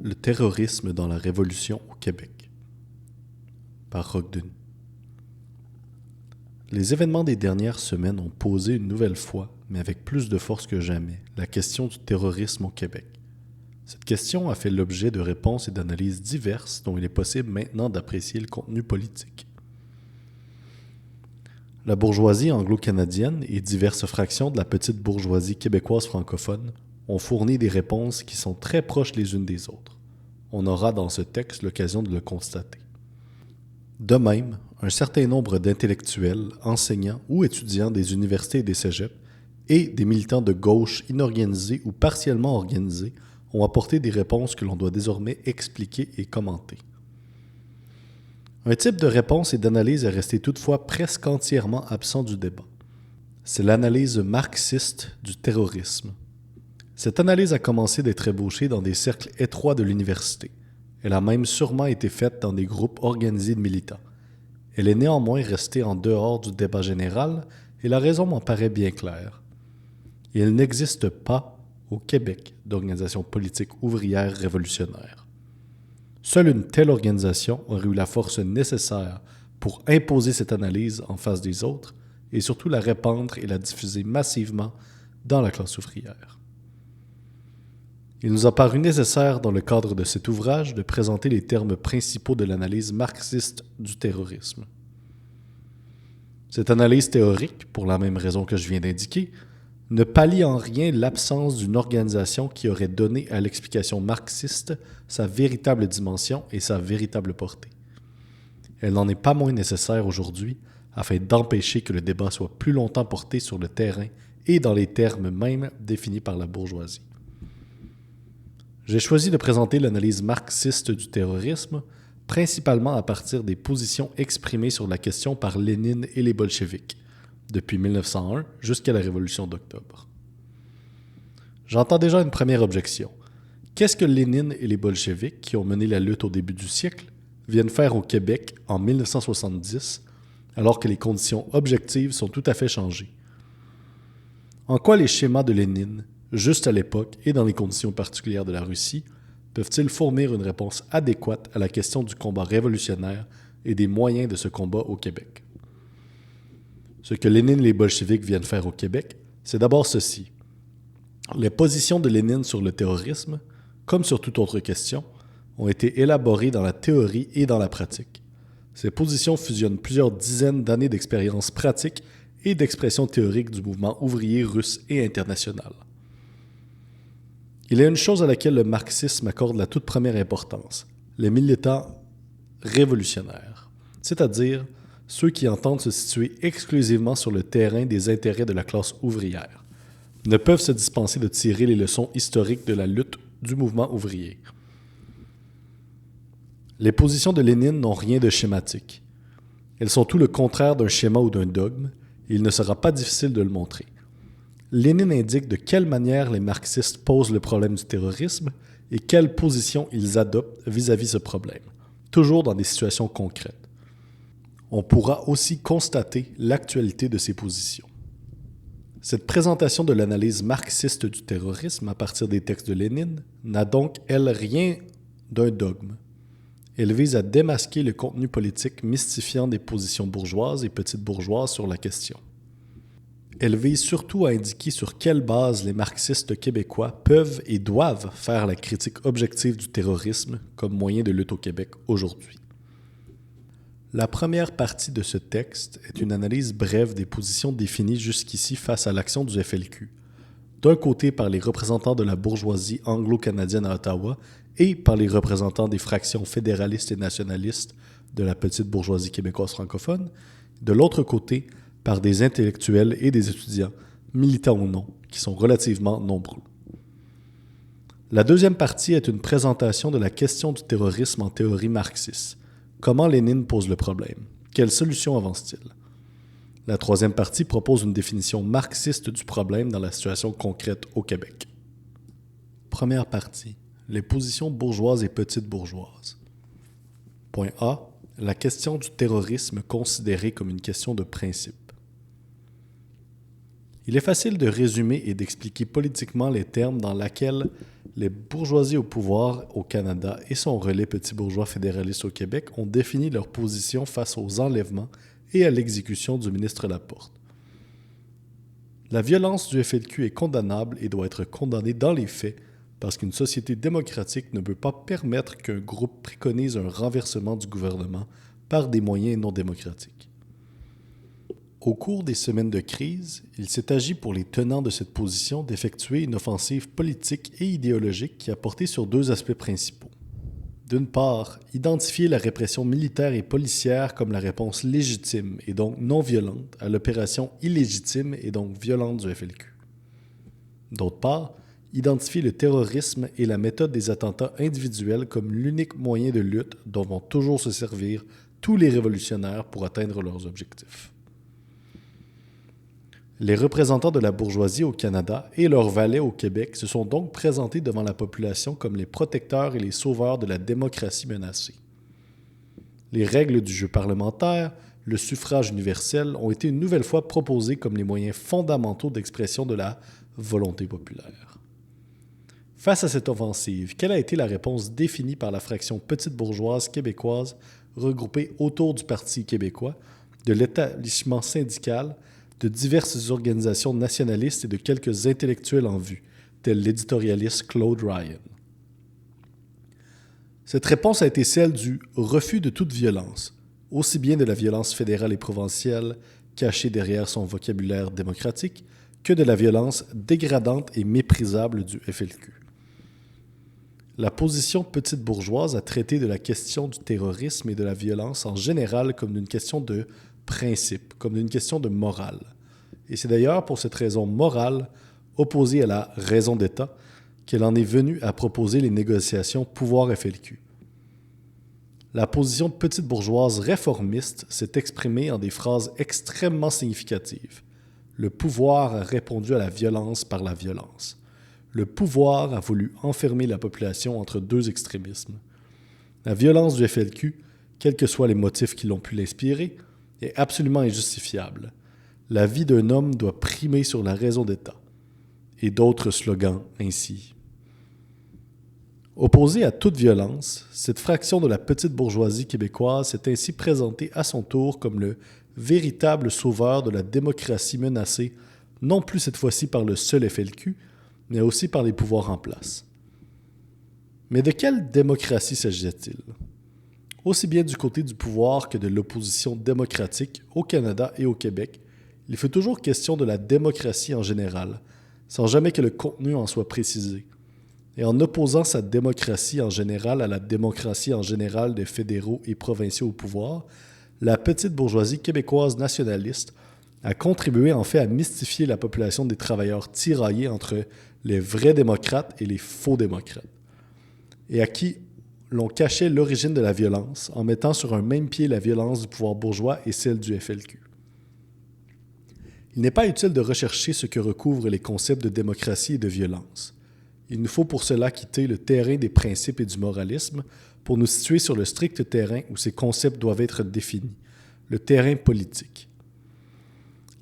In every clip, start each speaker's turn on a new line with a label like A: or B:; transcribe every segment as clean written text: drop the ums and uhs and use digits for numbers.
A: Le terrorisme dans la Révolution au Québec par Roch Denis. Les événements des dernières semaines ont posé une nouvelle fois, mais avec plus de force que jamais, la question du terrorisme au Québec. Cette question a fait l'objet de réponses et d'analyses diverses dont il est possible maintenant d'apprécier le contenu politique. La bourgeoisie anglo-canadienne et diverses fractions de la petite bourgeoisie québécoise francophone ont fourni des réponses qui sont très proches les unes des autres. On aura dans ce texte l'occasion de le constater. De même, un certain nombre d'intellectuels, enseignants ou étudiants des universités et des cégeps et des militants de gauche inorganisés ou partiellement organisés ont apporté des réponses que l'on doit désormais expliquer et commenter. Un type de réponse et d'analyse est resté toutefois presque entièrement absent du débat. C'est l'analyse marxiste du terrorisme. Cette analyse a commencé d'être ébauchée dans des cercles étroits de l'université. Elle a même sûrement été faite dans des groupes organisés de militants. Elle est néanmoins restée en dehors du débat général et la raison m'en paraît bien claire. Il n'existe pas au Québec d'organisation politique ouvrière révolutionnaire. Seule une telle organisation aurait eu la force nécessaire pour imposer cette analyse en face des autres et surtout la répandre et la diffuser massivement dans la classe ouvrière. Il nous a paru nécessaire dans le cadre de cet ouvrage de présenter les termes principaux de l'analyse marxiste du terrorisme. Cette analyse théorique, pour la même raison que je viens d'indiquer, ne pallie en rien l'absence d'une organisation qui aurait donné à l'explication marxiste sa véritable dimension et sa véritable portée. Elle n'en est pas moins nécessaire aujourd'hui afin d'empêcher que le débat soit plus longtemps porté sur le terrain et dans les termes même définis par la bourgeoisie. J'ai choisi de présenter l'analyse marxiste du terrorisme principalement à partir des positions exprimées sur la question par Lénine et les bolcheviks, depuis 1901 jusqu'à la Révolution d'Octobre. J'entends déjà une première objection. Qu'est-ce que Lénine et les bolcheviks, qui ont mené la lutte au début du siècle, viennent faire au Québec en 1970, alors que les conditions objectives sont tout à fait changées? En quoi les schémas de Lénine, juste à l'époque et dans les conditions particulières de la Russie, peuvent-ils fournir une réponse adéquate à la question du combat révolutionnaire et des moyens de ce combat au Québec? Ce que Lénine et les bolcheviks viennent faire au Québec, c'est d'abord ceci. Les positions de Lénine sur le terrorisme, comme sur toute autre question, ont été élaborées dans la théorie et dans la pratique. Ces positions fusionnent plusieurs dizaines d'années d'expérience pratique et d'expression théorique du mouvement ouvrier russe et international. Il y a une chose à laquelle le marxisme accorde la toute première importance, les militants révolutionnaires, c'est-à-dire ceux qui entendent se situer exclusivement sur le terrain des intérêts de la classe ouvrière, ne peuvent se dispenser de tirer les leçons historiques de la lutte du mouvement ouvrier. Les positions de Lénine n'ont rien de schématique. Elles sont tout le contraire d'un schéma ou d'un dogme, et il ne sera pas difficile de le montrer. Lénine indique de quelle manière les marxistes posent le problème du terrorisme et quelle position ils adoptent vis-à-vis ce problème, toujours dans des situations concrètes. On pourra aussi constater l'actualité de ces positions. Cette présentation de l'analyse marxiste du terrorisme à partir des textes de Lénine n'a donc, elle, rien d'un dogme. Elle vise à démasquer le contenu politique mystifiant des positions bourgeoises et petites bourgeoises sur la question. Elle vise surtout à indiquer sur quelle base les marxistes québécois peuvent et doivent faire la critique objective du terrorisme comme moyen de lutte au Québec aujourd'hui. La première partie de ce texte est une analyse brève des positions définies jusqu'ici face à l'action du FLQ, d'un côté par les représentants de la bourgeoisie anglo-canadienne à Ottawa et par les représentants des fractions fédéralistes et nationalistes de la petite bourgeoisie québécoise francophone, de l'autre côté par des intellectuels et des étudiants, militants ou non, qui sont relativement nombreux. La deuxième partie est une présentation de la question du terrorisme en théorie marxiste. Comment Lénine pose le problème? Quelle solution avance-t-il? La troisième partie propose une définition marxiste du problème dans la situation concrète au Québec. Première partie. Les positions bourgeoises et petites bourgeoises. Point A. La question du terrorisme considérée comme une question de principe. Il est facile de résumer et d'expliquer politiquement les termes dans lesquels Les bourgeoisies au pouvoir au Canada et son relais petits bourgeois fédéralistes au Québec ont défini leur position face aux enlèvements et à l'exécution du ministre Laporte. La violence du FLQ est condamnable et doit être condamnée dans les faits parce qu'une société démocratique ne peut pas permettre qu'un groupe préconise un renversement du gouvernement par des moyens non démocratiques. Au cours des semaines de crise, il s'est agi pour les tenants de cette position d'effectuer une offensive politique et idéologique qui a porté sur deux aspects principaux. D'une part, identifier la répression militaire et policière comme la réponse légitime et donc non violente à l'opération illégitime et donc violente du FLQ. D'autre part, identifier le terrorisme et la méthode des attentats individuels comme l'unique moyen de lutte dont vont toujours se servir tous les révolutionnaires pour atteindre leurs objectifs. Les représentants de la bourgeoisie au Canada et leurs valets au Québec se sont donc présentés devant la population comme les protecteurs et les sauveurs de la démocratie menacée. Les règles du jeu parlementaire, le suffrage universel ont été une nouvelle fois proposés comme les moyens fondamentaux d'expression de la volonté populaire. Face à cette offensive, quelle a été la réponse définie par la fraction petite bourgeoise québécoise regroupée autour du Parti québécois, de l'établissement syndical, de diverses organisations nationalistes et de quelques intellectuels en vue, tels l'éditorialiste Claude Ryan. Cette réponse a été celle du refus de toute violence, aussi bien de la violence fédérale et provinciale cachée derrière son vocabulaire démocratique, que de la violence dégradante et méprisable du FLQ. La position petite bourgeoise a traité de la question du terrorisme et de la violence en général comme d'une question de principe, comme d'une question de morale. Et c'est d'ailleurs pour cette raison morale, opposée à la raison d'État, qu'elle en est venue à proposer les négociations pouvoir-FLQ. La position petite bourgeoise réformiste s'est exprimée en des phrases extrêmement significatives. Le pouvoir a répondu à la violence par la violence. Le pouvoir a voulu enfermer la population entre deux extrémismes. La violence du FLQ, quels que soient les motifs qui l'ont pu l'inspirer, est absolument injustifiable. La vie d'un homme doit primer sur la raison d'État. Et d'autres slogans ainsi. Opposée à toute violence, cette fraction de la petite bourgeoisie québécoise s'est ainsi présentée à son tour comme le véritable sauveur de la démocratie menacée, non plus cette fois-ci par le seul FLQ, mais aussi par les pouvoirs en place. Mais de quelle démocratie s'agissait-il? Aussi bien du côté du pouvoir que de l'opposition démocratique au Canada et au Québec, il fut toujours question de la démocratie en général, sans jamais que le contenu en soit précisé. Et en opposant sa démocratie en général à la démocratie en général des fédéraux et provinciaux au pouvoir, la petite bourgeoisie québécoise nationaliste a contribué en fait à mystifier la population des travailleurs tiraillés entre les vrais démocrates et les faux démocrates, et à qui l'on cachait l'origine de la violence en mettant sur un même pied la violence du pouvoir bourgeois et celle du FLQ. Il n'est pas utile de rechercher ce que recouvrent les concepts de démocratie et de violence. Il nous faut pour cela quitter le terrain des principes et du moralisme pour nous situer sur le strict terrain où ces concepts doivent être définis, le terrain politique.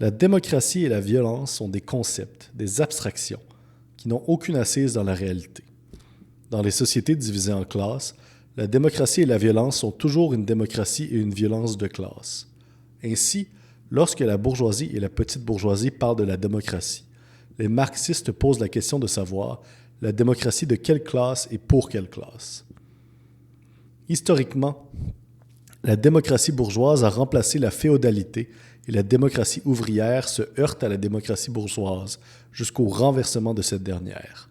A: La démocratie et la violence sont des concepts, des abstractions, qui n'ont aucune assise dans la réalité. Dans les sociétés divisées en classes, la démocratie et la violence sont toujours une démocratie et une violence de classe. Ainsi, lorsque la bourgeoisie et la petite bourgeoisie parlent de la démocratie, les marxistes posent la question de savoir la démocratie de quelle classe et pour quelle classe. Historiquement, la démocratie bourgeoise a remplacé la féodalité et la démocratie ouvrière se heurte à la démocratie bourgeoise jusqu'au renversement de cette dernière.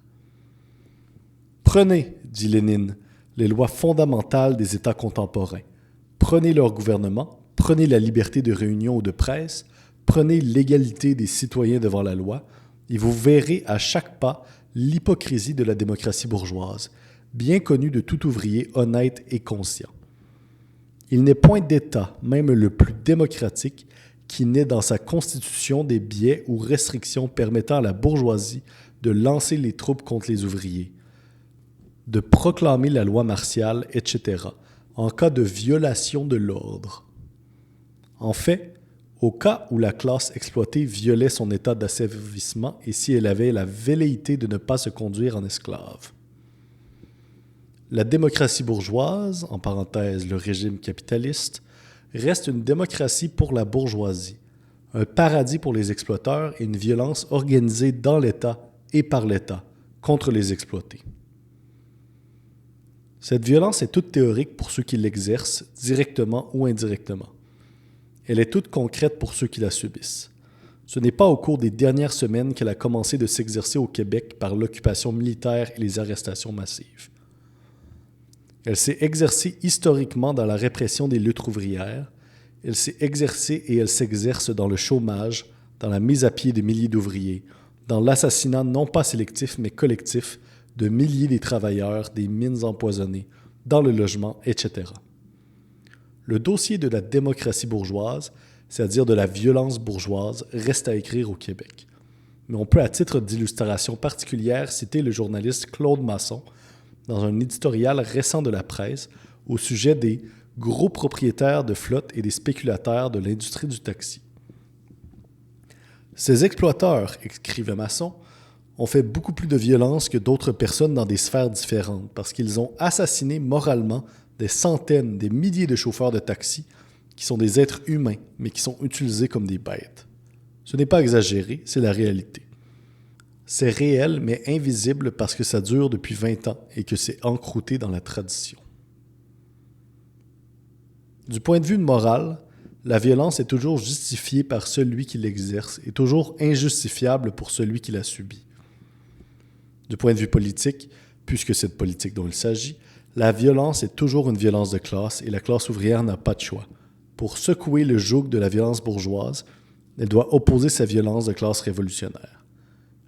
A: Prenez, dit Lénine, les lois fondamentales des États contemporains. Prenez leur gouvernement, prenez la liberté de réunion ou de presse, prenez l'égalité des citoyens devant la loi, et vous verrez à chaque pas l'hypocrisie de la démocratie bourgeoise, bien connue de tout ouvrier honnête et conscient. Il n'est point d'État, même le plus démocratique, qui n'ait dans sa constitution des biais ou restrictions permettant à la bourgeoisie de lancer les troupes contre les ouvriers, de proclamer la loi martiale, etc., en cas de violation de l'ordre. En fait, au cas où la classe exploitée violait son état d'asservissement et si elle avait la velléité de ne pas se conduire en esclave. La démocratie bourgeoise, en parenthèse le régime capitaliste, reste une démocratie pour la bourgeoisie, un paradis pour les exploiteurs et une violence organisée dans l'État et par l'État contre les exploités. Cette violence est toute théorique pour ceux qui l'exercent, directement ou indirectement. Elle est toute concrète pour ceux qui la subissent. Ce n'est pas au cours des dernières semaines qu'elle a commencé de s'exercer au Québec par l'occupation militaire et les arrestations massives. Elle s'est exercée historiquement dans la répression des luttes ouvrières, elle s'est exercée et elle s'exerce dans le chômage, dans la mise à pied de milliers d'ouvriers, dans l'assassinat non pas sélectif mais collectif de milliers de travailleurs, des mines empoisonnées, dans le logement, etc. Le dossier de la démocratie bourgeoise, c'est-à-dire de la violence bourgeoise, reste à écrire au Québec. Mais on peut à titre d'illustration particulière citer le journaliste Claude Masson dans un éditorial récent de la presse au sujet des gros propriétaires de flotte et des spéculateurs de l'industrie du taxi. Ces exploiteurs, écrivait Masson, ont fait beaucoup plus de violence que d'autres personnes dans des sphères différentes parce qu'ils ont assassiné moralement des centaines, des milliers de chauffeurs de taxi qui sont des êtres humains mais qui sont utilisés comme des bêtes. Ce n'est pas exagéré, c'est la réalité. C'est réel, mais invisible parce que ça dure depuis 20 ans et que c'est encrouté dans la tradition. Du point de vue moral, la violence est toujours justifiée par celui qui l'exerce et toujours injustifiable pour celui qui la subit. Du point de vue politique, puisque c'est de politique dont il s'agit, la violence est toujours une violence de classe et la classe ouvrière n'a pas de choix. Pour secouer le joug de la violence bourgeoise, elle doit opposer sa violence de classe révolutionnaire.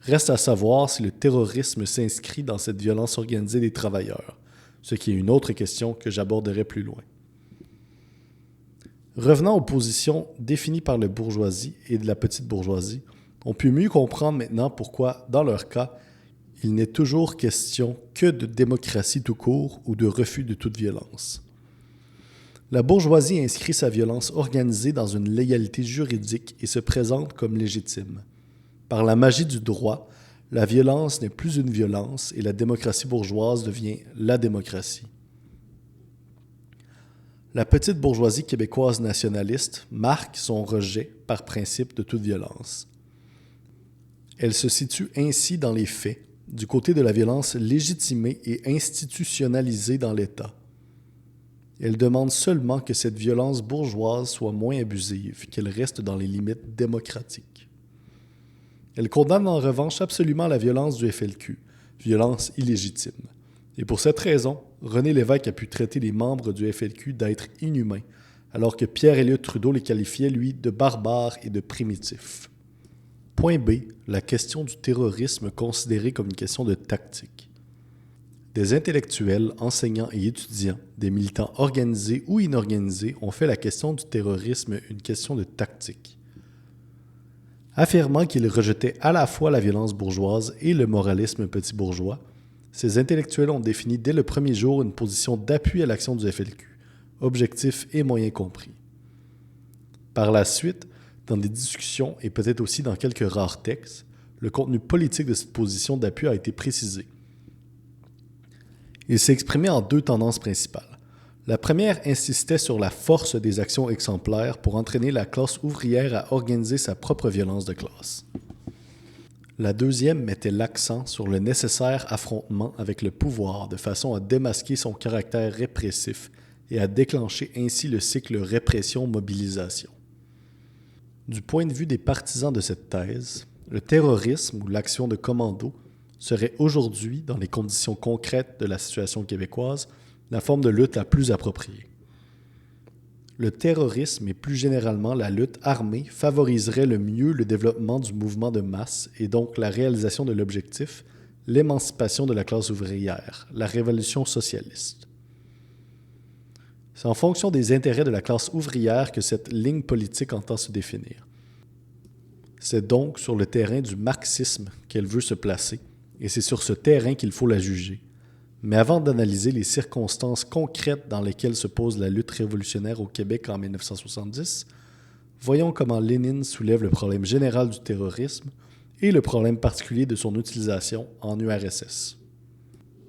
A: Reste à savoir si le terrorisme s'inscrit dans cette violence organisée des travailleurs, ce qui est une autre question que j'aborderai plus loin. Revenant aux positions définies par la bourgeoisie et de la petite bourgeoisie, on peut mieux comprendre maintenant pourquoi, dans leur cas, il n'est toujours question que de démocratie tout court ou de refus de toute violence. La bourgeoisie inscrit sa violence organisée dans une légalité juridique et se présente comme légitime. Par la magie du droit, la violence n'est plus une violence et la démocratie bourgeoise devient la démocratie. La petite bourgeoisie québécoise nationaliste marque son rejet, par principe, de toute violence. Elle se situe ainsi dans les faits, du côté de la violence légitimée et institutionnalisée dans l'État. Elle demande seulement que cette violence bourgeoise soit moins abusive, qu'elle reste dans les limites démocratiques. Elle condamne en revanche absolument la violence du FLQ, violence illégitime. Et pour cette raison, René Lévesque a pu traiter les membres du FLQ d'êtres inhumains, alors que Pierre-Éliott Trudeau les qualifiait, lui, de barbares et de primitifs. Point B, la question du terrorisme considérée comme une question de tactique. Des intellectuels, enseignants et étudiants, des militants organisés ou inorganisés ont fait la question du terrorisme une question de tactique. Affirmant qu'ils rejetaient à la fois la violence bourgeoise et le moralisme petit bourgeois, ces intellectuels ont défini dès le premier jour une position d'appui à l'action du FLQ, objectif et moyen compris. Par la suite, dans des discussions et peut-être aussi dans quelques rares textes, le contenu politique de cette position d'appui a été précisé. Il s'est exprimé en deux tendances principales. La première insistait sur la force des actions exemplaires pour entraîner la classe ouvrière à organiser sa propre violence de classe. La deuxième mettait l'accent sur le nécessaire affrontement avec le pouvoir de façon à démasquer son caractère répressif et à déclencher ainsi le cycle répression-mobilisation. Du point de vue des partisans de cette thèse, le terrorisme ou l'action de commando serait aujourd'hui, dans les conditions concrètes de la situation québécoise, la forme de lutte la plus appropriée. Le terrorisme et plus généralement la lutte armée favoriserait le mieux le développement du mouvement de masse et donc la réalisation de l'objectif, l'émancipation de la classe ouvrière, la révolution socialiste. C'est en fonction des intérêts de la classe ouvrière que cette ligne politique entend se définir. C'est donc sur le terrain du marxisme qu'elle veut se placer, et c'est sur ce terrain qu'il faut la juger. Mais avant d'analyser les circonstances concrètes dans lesquelles se pose la lutte révolutionnaire au Québec en 1970, voyons comment Lénine soulève le problème général du terrorisme et le problème particulier de son utilisation en URSS.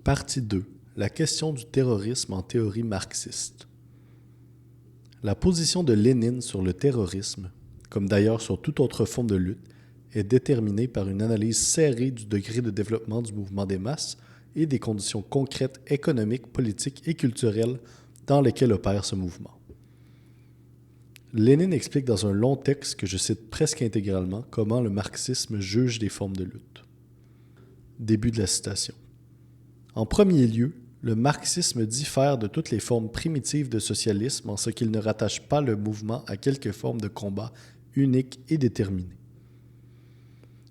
A: Partie 2. la question du terrorisme en théorie marxiste. La position de Lénine sur le terrorisme, comme d'ailleurs sur toute autre forme de lutte, est déterminée par une analyse serrée du degré de développement du mouvement des masses et des conditions concrètes économiques, politiques et culturelles dans lesquelles opère ce mouvement. Lénine explique dans un long texte que je cite presque intégralement comment le marxisme juge des formes de lutte. Début de la citation. En premier lieu, le marxisme diffère de toutes les formes primitives de socialisme en ce qu'il ne rattache pas le mouvement à quelque forme de combat unique et déterminée.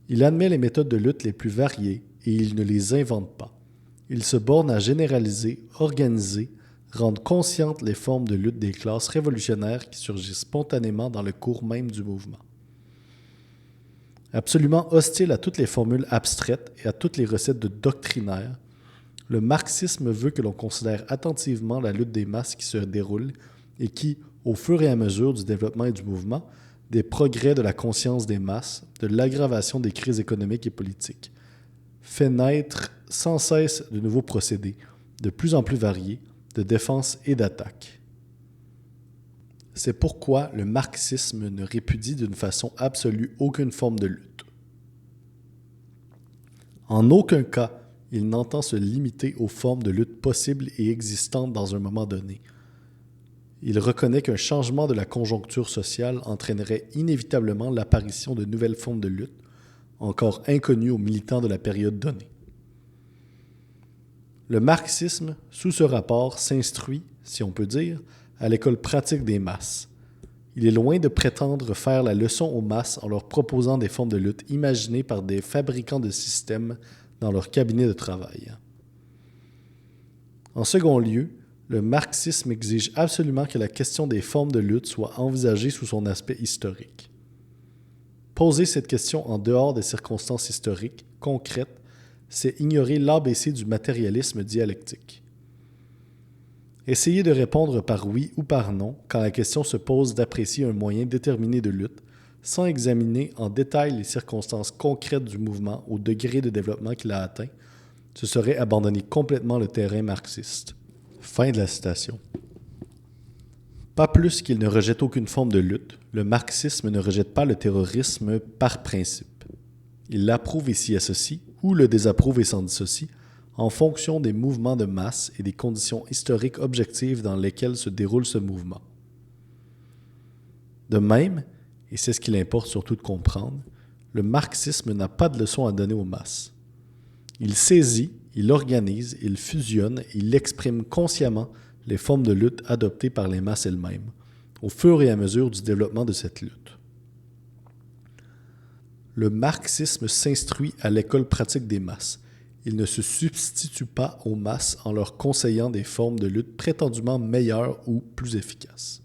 A: Il admet les méthodes de lutte les plus variées et il ne les invente pas. Il se borne à généraliser, organiser, rendre conscientes les formes de lutte des classes révolutionnaires qui surgissent spontanément dans le cours même du mouvement. Absolument hostile à toutes les formules abstraites et à toutes les recettes de doctrinaires, le marxisme veut que l'on considère attentivement la lutte des masses qui se déroule et qui, au fur et à mesure du développement et du mouvement, des progrès de la conscience des masses, de l'aggravation des crises économiques et politiques, fait naître sans cesse de nouveaux procédés, de plus en plus variés, de défense et d'attaque. C'est pourquoi le marxisme ne répudie d'une façon absolue aucune forme de lutte. En aucun cas, il n'entend se limiter aux formes de lutte possibles et existantes dans un moment donné. Il reconnaît qu'un changement de la conjoncture sociale entraînerait inévitablement l'apparition de nouvelles formes de lutte, encore inconnues aux militants de la période donnée. Le marxisme, sous ce rapport, s'instruit, si on peut dire, à l'école pratique des masses. Il est loin de prétendre faire la leçon aux masses en leur proposant des formes de lutte imaginées par des fabricants de systèmes dans leur cabinet de travail. En second lieu, le marxisme exige absolument que la question des formes de lutte soit envisagée sous son aspect historique. Poser cette question en dehors des circonstances historiques, concrètes, c'est ignorer l'ABC du matérialisme dialectique. Essayer de répondre par oui ou par non quand la question se pose d'apprécier un moyen déterminé de lutte, sans examiner en détail les circonstances concrètes du mouvement au degré de développement qu'il a atteint, ce serait abandonner complètement le terrain marxiste. Fin de la citation. Pas plus qu'il ne rejette aucune forme de lutte, le marxisme ne rejette pas le terrorisme par principe. Il l'approuve et s'y associe, ou le désapprouve et s'en dissocie, en fonction des mouvements de masse et des conditions historiques objectives dans lesquelles se déroule ce mouvement. De même, et c'est ce qu'il importe surtout de comprendre, le marxisme n'a pas de leçon à donner aux masses. Il saisit, il organise, il fusionne, il exprime consciemment les formes de lutte adoptées par les masses elles-mêmes, au fur et à mesure du développement de cette lutte. Le marxisme s'instruit à l'école pratique des masses. Il ne se substitue pas aux masses en leur conseillant des formes de lutte prétendument meilleures ou plus efficaces.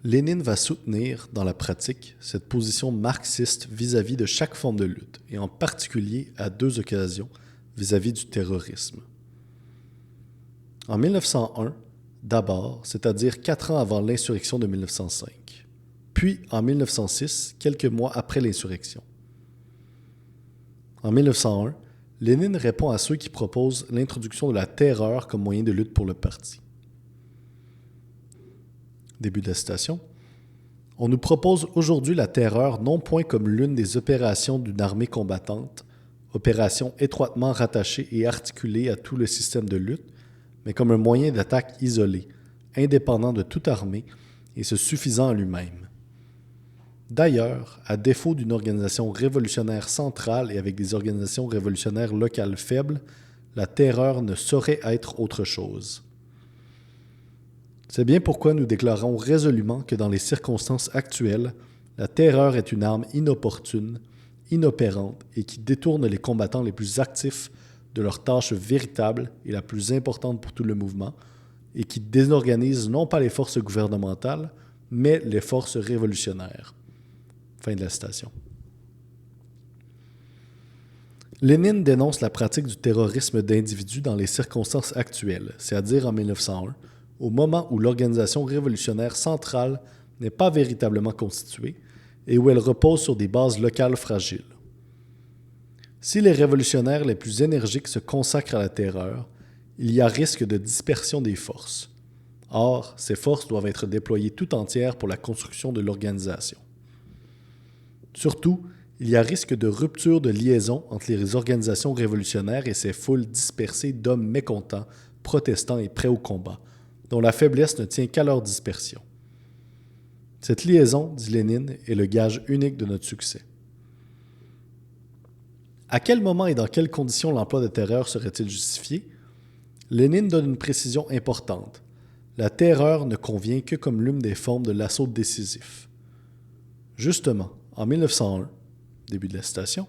A: Lénine va soutenir, dans la pratique, cette position marxiste vis-à-vis de chaque forme de lutte, et en particulier à deux occasions vis-à-vis du terrorisme. En 1901, d'abord, c'est-à-dire 4 ans avant l'insurrection de 1905, puis en 1906, quelques mois après l'insurrection. En 1901, Lénine répond à ceux qui proposent l'introduction de la terreur comme moyen de lutte pour le parti. Début de la citation. On nous propose aujourd'hui la terreur non point comme l'une des opérations d'une armée combattante, opération étroitement rattachée et articulée à tout le système de lutte, mais comme un moyen d'attaque isolé, indépendant de toute armée et se suffisant à lui-même. D'ailleurs, à défaut d'une organisation révolutionnaire centrale et avec des organisations révolutionnaires locales faibles, la terreur ne saurait être autre chose. C'est bien pourquoi nous déclarons résolument que dans les circonstances actuelles, la terreur est une arme inopportune, inopérante et qui détourne les combattants les plus actifs de leur tâche véritable et la plus importante pour tout le mouvement, et qui désorganise non pas les forces gouvernementales, mais les forces révolutionnaires. Fin de la citation. Lénine dénonce la pratique du terrorisme d'individus dans les circonstances actuelles, c'est-à-dire en 1901, au moment où l'organisation révolutionnaire centrale n'est pas véritablement constituée et où elle repose sur des bases locales fragiles. Si les révolutionnaires les plus énergiques se consacrent à la terreur, il y a risque de dispersion des forces. Or, ces forces doivent être déployées tout entières pour la construction de l'organisation. Surtout, il y a risque de rupture de liaison entre les organisations révolutionnaires et ces foules dispersées d'hommes mécontents, protestants et prêts au combat, dont la faiblesse ne tient qu'à leur dispersion. Cette liaison, dit Lénine, est le gage unique de notre succès. À quel moment et dans quelles conditions l'emploi de terreur serait-il justifié? Lénine donne une précision importante. La terreur ne convient que comme l'une des formes de l'assaut décisif. Justement, en 1901, début de la citation,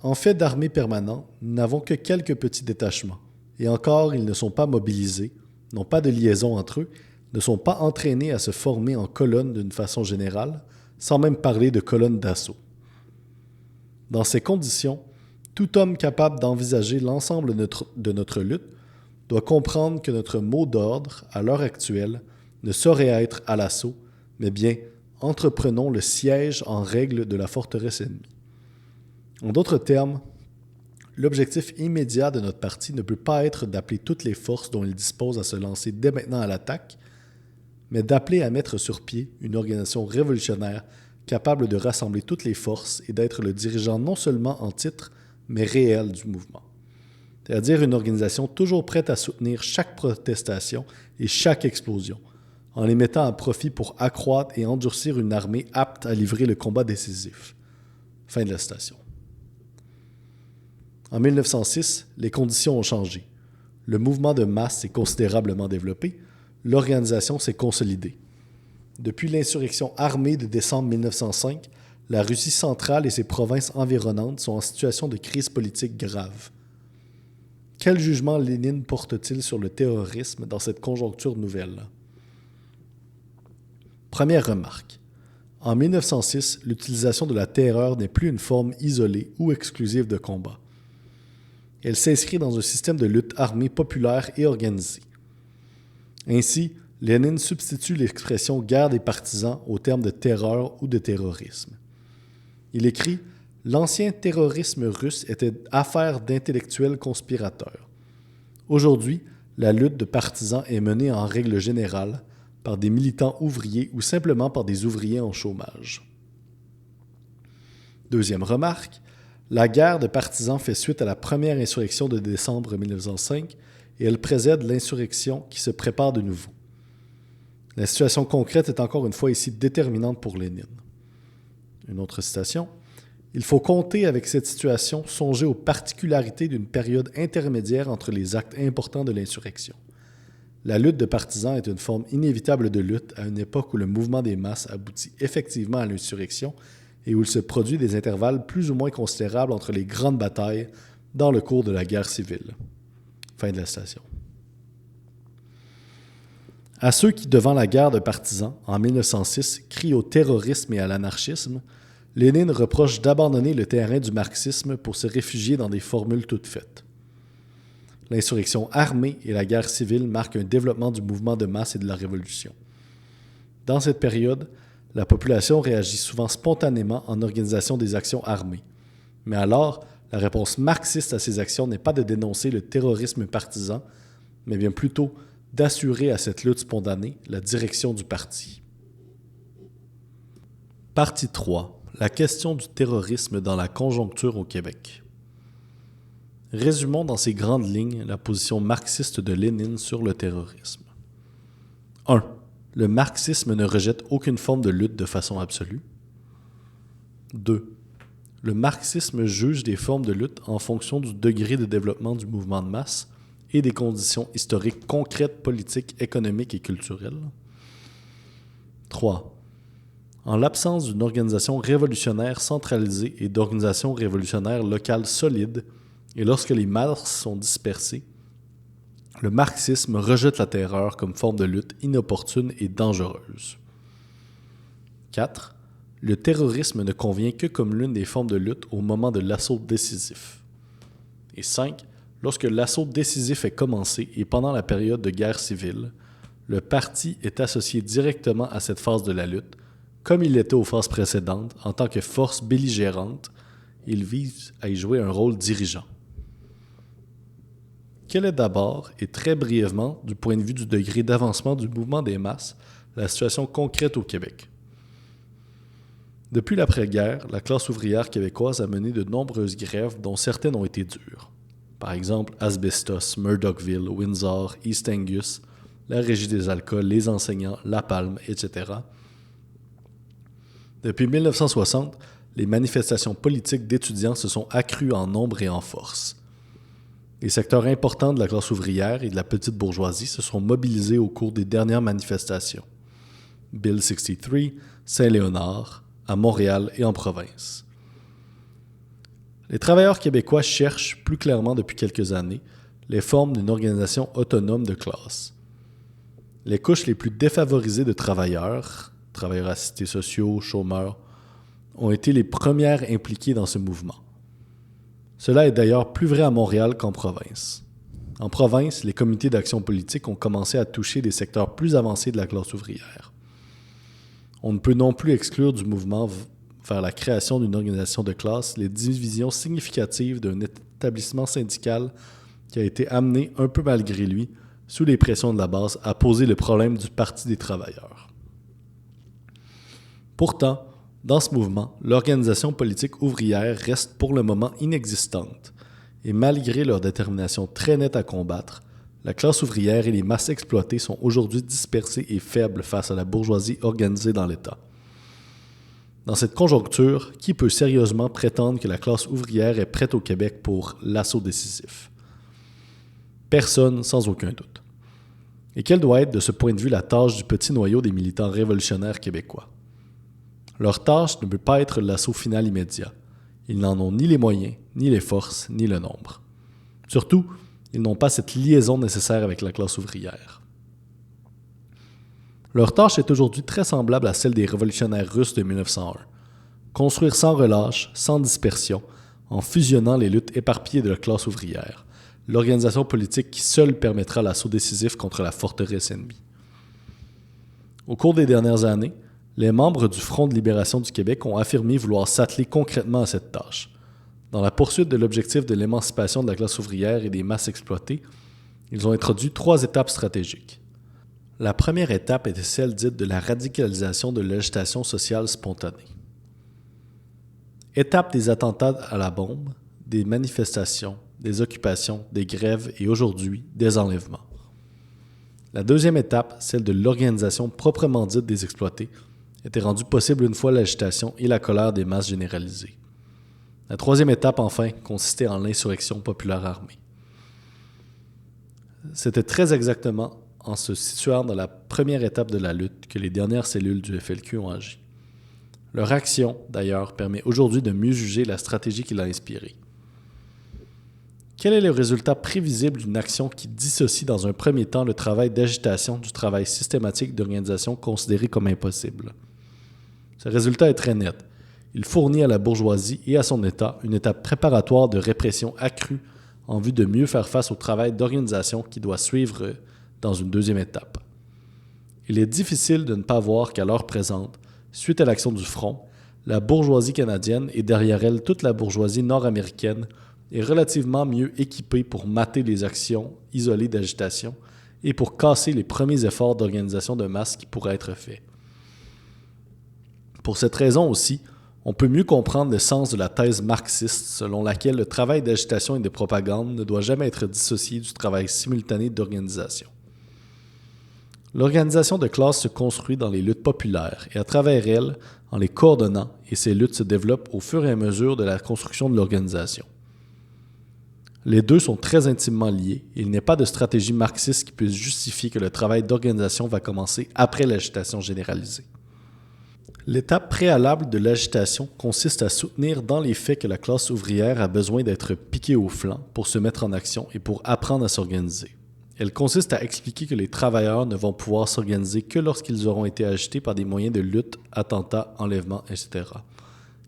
A: en fait d'armée permanent, nous n'avons que quelques petits détachements, et encore ils ne sont pas mobilisés, n'ont pas de liaison entre eux, ne sont pas entraînés à se former en colonnes d'une façon générale, sans même parler de colonnes d'assaut. Dans ces conditions, tout homme capable d'envisager l'ensemble de notre lutte doit comprendre que notre mot d'ordre, à l'heure actuelle, ne saurait être à l'assaut, mais bien entreprenons le siège en règle de la forteresse ennemie. En d'autres termes, l'objectif immédiat de notre parti ne peut pas être d'appeler toutes les forces dont il dispose à se lancer dès maintenant à l'attaque, mais d'appeler à mettre sur pied une organisation révolutionnaire capable de rassembler toutes les forces et d'être le dirigeant non seulement en titre, mais réel du mouvement. C'est-à-dire une organisation toujours prête à soutenir chaque protestation et chaque explosion, en les mettant à profit pour accroître et endurcir une armée apte à livrer le combat décisif. Fin de la citation. En 1906, les conditions ont changé. Le mouvement de masse s'est considérablement développé, l'organisation s'est consolidée. Depuis l'insurrection armée de décembre 1905, la Russie centrale et ses provinces environnantes sont en situation de crise politique grave. Quel jugement Lénine porte-t-il sur le terrorisme dans cette conjoncture nouvelle? Première remarque. En 1906, l'utilisation de la terreur n'est plus une forme isolée ou exclusive de combat. Elle s'inscrit dans un système de lutte armée populaire et organisée. Ainsi, Lénine substitue l'expression « guerre des partisans » au terme de terreur ou de terrorisme. Il écrit « L'ancien terrorisme russe était affaire d'intellectuels conspirateurs. Aujourd'hui, la lutte de partisans est menée en règle générale par des militants ouvriers ou simplement par des ouvriers en chômage. » Deuxième remarque, la guerre de partisans fait suite à la première insurrection de décembre 1905 et elle précède l'insurrection qui se prépare de nouveau. La situation concrète est encore une fois ici déterminante pour Lénine. Une autre citation. « Il faut compter avec cette situation, songer aux particularités d'une période intermédiaire entre les actes importants de l'insurrection. La lutte de partisans est une forme inévitable de lutte à une époque où le mouvement des masses aboutit effectivement à l'insurrection et où il se produit des intervalles plus ou moins considérables entre les grandes batailles dans le cours de la guerre civile. » Fin de la citation. À ceux qui, devant la guerre de partisans, en 1906, crient au terrorisme et à l'anarchisme, Lénine reproche d'abandonner le terrain du marxisme pour se réfugier dans des formules toutes faites. L'insurrection armée et la guerre civile marquent un développement du mouvement de masse et de la révolution. Dans cette période, la population réagit souvent spontanément en organisation des actions armées. Mais alors, la réponse marxiste à ces actions n'est pas de dénoncer le terrorisme partisan, mais bien plutôt d'assurer à cette lutte spontanée la direction du parti. Partie 3. La question du terrorisme dans la conjoncture au Québec. Résumons dans ces grandes lignes la position marxiste de Lénine sur le terrorisme. 1. Le marxisme ne rejette aucune forme de lutte de façon absolue. 2. Le marxisme juge des formes de lutte en fonction du degré de développement du mouvement de masse et des conditions historiques concrètes, politiques, économiques et culturelles. 3. En l'absence d'une organisation révolutionnaire centralisée et d'organisations révolutionnaires locales solides, et lorsque les masses sont dispersées, le marxisme rejette la terreur comme forme de lutte inopportune et dangereuse. 4. Le terrorisme ne convient que comme l'une des formes de lutte au moment de l'assaut décisif. Et 5. Lorsque l'assaut décisif est commencé et pendant la période de guerre civile, le parti est associé directement à cette phase de la lutte, comme il l'était aux phases précédentes, en tant que force belligérante, il vise à y jouer un rôle dirigeant. quelle est d'abord, et très brièvement, du point de vue du degré d'avancement du mouvement des masses, la situation concrète au Québec? Depuis l'après-guerre, la classe ouvrière québécoise a mené de nombreuses grèves dont certaines ont été dures. Par exemple, Asbestos, Murdochville, Windsor, East Angus, la Régie des alcools, les enseignants, La Palme, etc. Depuis 1960, les manifestations politiques d'étudiants se sont accrues en nombre et en force. Les secteurs importants de la classe ouvrière et de la petite bourgeoisie se sont mobilisés au cours des dernières manifestations. Bill 63, Saint-Léonard, à Montréal et en province. Les travailleurs québécois cherchent, plus clairement depuis quelques années, les formes d'une organisation autonome de classe. Les couches les plus défavorisées de travailleurs assistés sociaux, chômeurs, ont été les premières impliquées dans ce mouvement. Cela est d'ailleurs plus vrai à Montréal qu'en province. En province, les comités d'action politique ont commencé à toucher des secteurs plus avancés de la classe ouvrière. On ne peut non plus exclure du mouvement vers la création d'une organisation de classe les divisions significatives d'un établissement syndical qui a été amené, un peu malgré lui, sous les pressions de la base, à poser le problème du Parti des travailleurs. Pourtant, dans ce mouvement, l'organisation politique ouvrière reste pour le moment inexistante, et malgré leur détermination très nette à combattre, la classe ouvrière et les masses exploitées sont aujourd'hui dispersées et faibles face à la bourgeoisie organisée dans l'État. Dans cette conjoncture, qui peut sérieusement prétendre que la classe ouvrière est prête au Québec pour l'assaut décisif? Personne, sans aucun doute. Et quelle doit être de ce point de vue la tâche du petit noyau des militants révolutionnaires québécois? Leur tâche ne peut pas être l'assaut final immédiat. Ils n'en ont ni les moyens, ni les forces, ni le nombre. Surtout, ils n'ont pas cette liaison nécessaire avec la classe ouvrière. Leur tâche est aujourd'hui très semblable à celle des révolutionnaires russes de 1901. Construire sans relâche, sans dispersion, en fusionnant les luttes éparpillées de la classe ouvrière, l'organisation politique qui seule permettra l'assaut décisif contre la forteresse ennemie. Au cours des dernières années, les membres du Front de libération du Québec ont affirmé vouloir s'atteler concrètement à cette tâche. Dans la poursuite de l'objectif de l'émancipation de la classe ouvrière et des masses exploitées, ils ont introduit 3 étapes stratégiques. La première étape était celle dite de la radicalisation de l'agitation sociale spontanée. Étape des attentats à la bombe, des manifestations, des occupations, des grèves et aujourd'hui, des enlèvements. La deuxième étape, celle de l'organisation proprement dite des exploités, était rendue possible une fois l'agitation et la colère des masses généralisées. La troisième étape, enfin, consistait en l'insurrection populaire armée. C'était très exactement en se situant dans la première étape de la lutte que les dernières cellules du FLQ ont agi. Leur action, d'ailleurs, permet aujourd'hui de mieux juger la stratégie qui l'a inspirée. Quel est le résultat prévisible d'une action qui dissocie dans un premier temps le travail d'agitation du travail systématique d'organisation considéré comme impossible? Ce résultat est très net. Il fournit à la bourgeoisie et à son État une étape préparatoire de répression accrue en vue de mieux faire face au travail d'organisation qui doit suivre dans une deuxième étape. Il est difficile de ne pas voir qu'à l'heure présente, suite à l'action du Front, la bourgeoisie canadienne et derrière elle toute la bourgeoisie nord-américaine est relativement mieux équipée pour mater les actions isolées d'agitation et pour casser les premiers efforts d'organisation de masse qui pourraient être faits. Pour cette raison aussi, on peut mieux comprendre le sens de la thèse marxiste selon laquelle le travail d'agitation et de propagande ne doit jamais être dissocié du travail simultané d'organisation. L'organisation de classe se construit dans les luttes populaires et à travers elles, en les coordonnant, et ces luttes se développent au fur et à mesure de la construction de l'organisation. Les deux sont très intimement liés et il n'est pas de stratégie marxiste qui puisse justifier que le travail d'organisation va commencer après l'agitation généralisée. L'étape préalable de l'agitation consiste à soutenir dans les faits que la classe ouvrière a besoin d'être piquée au flanc pour se mettre en action et pour apprendre à s'organiser. Elle consiste à expliquer que les travailleurs ne vont pouvoir s'organiser que lorsqu'ils auront été agités par des moyens de lutte, attentats, enlèvements, etc.,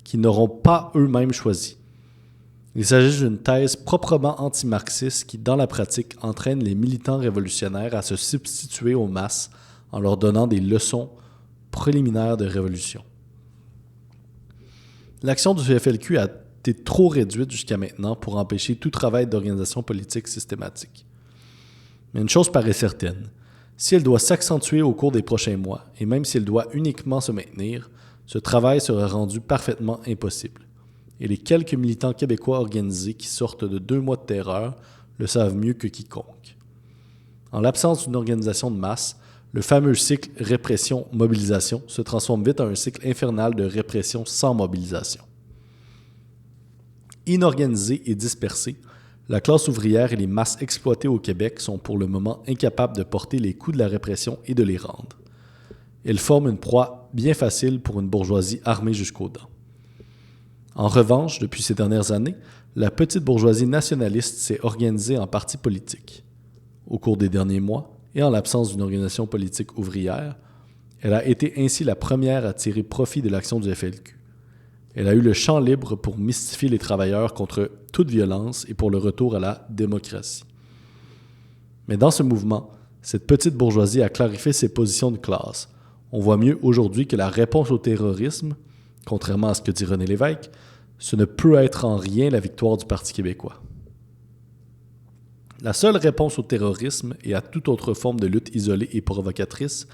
A: qu'ils n'auront pas eux-mêmes choisis. Il s'agit d'une thèse proprement anti-marxiste qui, dans la pratique, entraîne les militants révolutionnaires à se substituer aux masses en leur donnant des leçons préliminaires de révolution. L'action du FLQ a été trop réduite jusqu'à maintenant pour empêcher tout travail d'organisation politique systématique. Mais une chose paraît certaine, si elle doit s'accentuer au cours des prochains mois, et même si elle doit uniquement se maintenir, ce travail sera rendu parfaitement impossible. Et les quelques militants québécois organisés qui sortent de 2 mois de terreur le savent mieux que quiconque. En l'absence d'une organisation de masse, le fameux cycle répression-mobilisation se transforme vite en un cycle infernal de répression sans mobilisation. Inorganisée et dispersée, la classe ouvrière et les masses exploitées au Québec sont pour le moment incapables de porter les coups de la répression et de les rendre. Elles forment une proie bien facile pour une bourgeoisie armée jusqu'aux dents. En revanche, depuis ces dernières années, la petite bourgeoisie nationaliste s'est organisée en partis politiques. Au cours des derniers mois, et en l'absence d'une organisation politique ouvrière, elle a été ainsi la première à tirer profit de l'action du FLQ. Elle a eu le champ libre pour mystifier les travailleurs contre toute violence et pour le retour à la démocratie. Mais dans ce mouvement, cette petite bourgeoisie a clarifié ses positions de classe. On voit mieux aujourd'hui que la réponse au terrorisme, contrairement à ce que dit René Lévesque, ce ne peut être en rien la victoire du Parti québécois. La seule réponse au terrorisme et à toute autre forme de lutte isolée et provocatrice,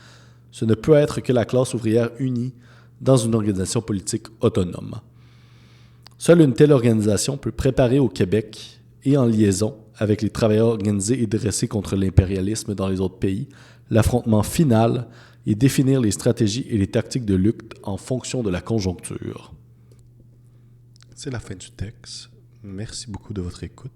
A: ce ne peut être que la classe ouvrière unie dans une organisation politique autonome. Seule une telle organisation peut préparer au Québec et en liaison avec les travailleurs organisés et dressés contre l'impérialisme dans les autres pays, l'affrontement final et définir les stratégies et les tactiques de lutte en fonction de la conjoncture. C'est la fin du texte. Merci beaucoup de votre écoute.